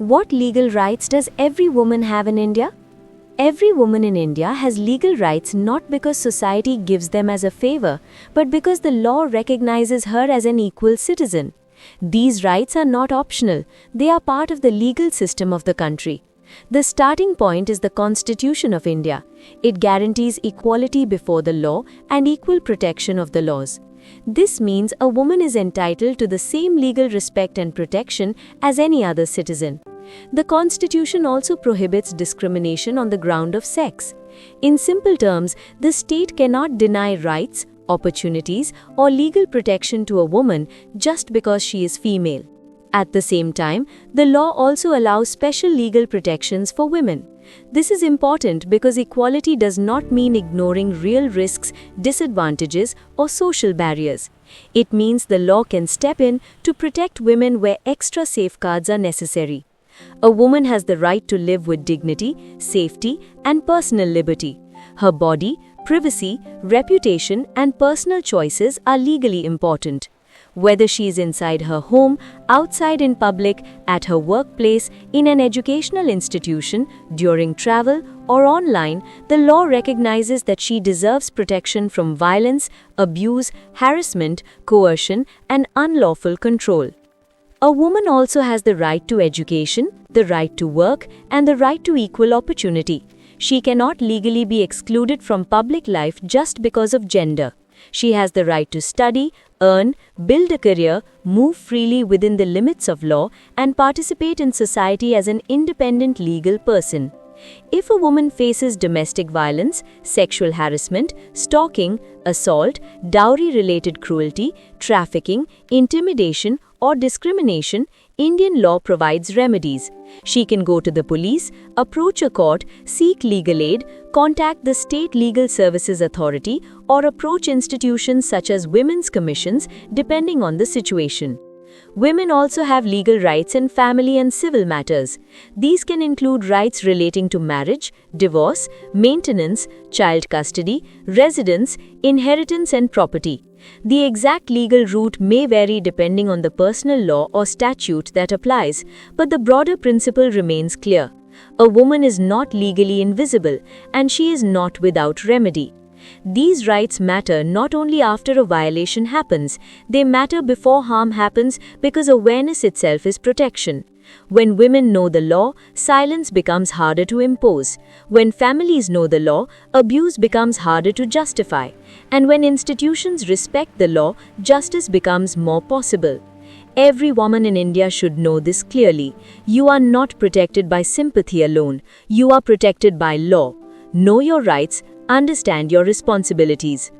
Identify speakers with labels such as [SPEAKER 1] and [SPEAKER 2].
[SPEAKER 1] What legal rights does every woman have in India? Every woman in India has legal rights not because society gives them as a favor, but because the law recognizes her as an equal citizen. These rights are not optional, they are part of the legal system of the country. The starting point is the Constitution of India. It guarantees equality before the law and equal protection of the laws. This means a woman is entitled to the same legal respect and protection as any other citizen. The Constitution also prohibits discrimination on the ground of sex. In simple terms, the state cannot deny rights, opportunities, or legal protection to a woman just because she is female. At the same time, the law also allows special legal protections for women. This is important because equality does not mean ignoring real risks, disadvantages, or social barriers. It means the law can step in to protect women where extra safeguards are necessary. A woman has the right to live with dignity, safety, and personal liberty. Her body, privacy, reputation, and personal choices are legally important. Whether she is inside her home, outside in public, at her workplace, in an educational institution, during travel, or online, the law recognizes that she deserves protection from violence, abuse, harassment, coercion, and unlawful control. A woman also has the right to education, the right to work, and the right to equal opportunity. She cannot legally be excluded from public life just because of gender. She has the right to study, earn, build a career, move freely within the limits of law, and participate in society as an independent legal person. If a woman faces domestic violence, sexual harassment, stalking, assault, dowry-related cruelty, trafficking, intimidation, or discrimination, Indian law provides remedies. She can go to the police, approach a court, seek legal aid, contact the State Legal Services Authority, or approach institutions such as women's commissions, depending on the situation. Women also have legal rights in family and civil matters. These can include rights relating to marriage, divorce, maintenance, child custody, residence, inheritance, and property. The exact legal route may vary depending on the personal law or statute that applies, but the broader principle remains clear. A woman is not legally invisible, and she is not without remedy. These rights matter not only after a violation happens, they matter before harm happens because awareness itself is protection. When women know the law, silence becomes harder to impose. When families know the law, abuse becomes harder to justify. And when institutions respect the law, justice becomes more possible. Every woman in India should know this clearly. You are not protected by sympathy alone. You are protected by law. Know your rights, understand your responsibilities.